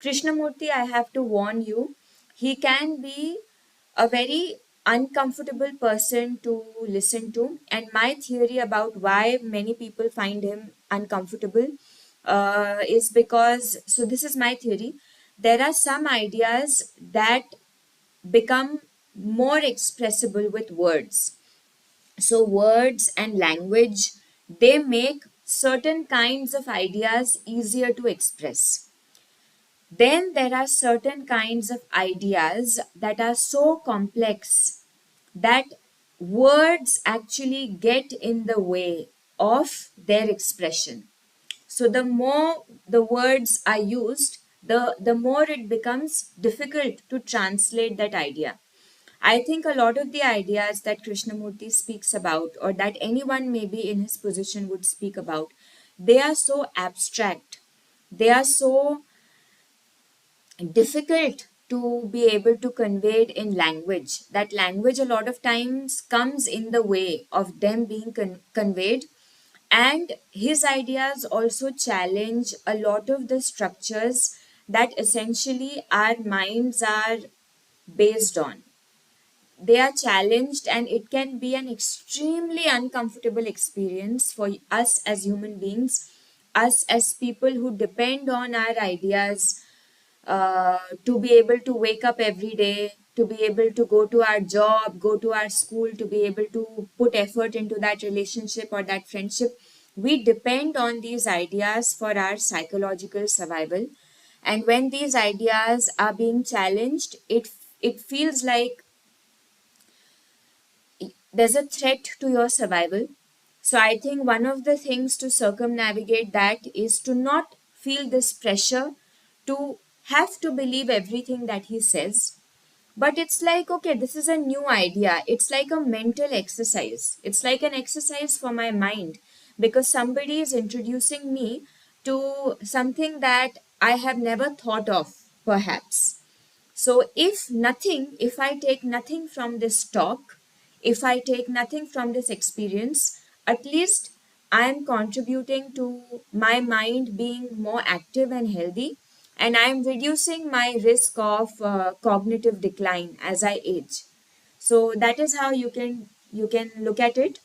Krishnamurti, I have to warn you, he can be a very uncomfortable person to listen to. And my theory about why many people find him uncomfortable is because, so this is my theory, there are some ideas that become more expressible with words. So, words and language, they make certain kinds of ideas easier to express. Then there are certain kinds of ideas that are so complex that words actually get in the way of their expression. So the more the words are used, the more it becomes difficult to translate that idea. I think a lot of the ideas that Krishnamurti speaks about, or that anyone maybe in his position would speak about, they are so abstract. They are so difficult to be able to convey it in language. That language a lot of times comes in the way of them being conveyed. And his ideas also challenge a lot of the structures that essentially our minds are based on. They are challenged, and it can be an extremely uncomfortable experience for us as human beings, us as people who depend on our ideas to be able to wake up every day, to be able to go to our job, go to our school, to be able to put effort into that relationship or that friendship. We depend on these ideas for our psychological survival. And when these ideas are being challenged, it feels like there's a threat to your survival. So I think one of the things to circumnavigate that is to not feel this pressure to have to believe everything that he says. But it's like, okay, this is a new idea. It's like a mental exercise. It's like an exercise for my mind because somebody is introducing me to something that I have never thought of, perhaps. So, if I take nothing from this talk, if I take nothing from this experience, at least I am contributing to my mind being more active and healthy, and I am reducing my risk of cognitive decline as I age. So that is how you can look at it.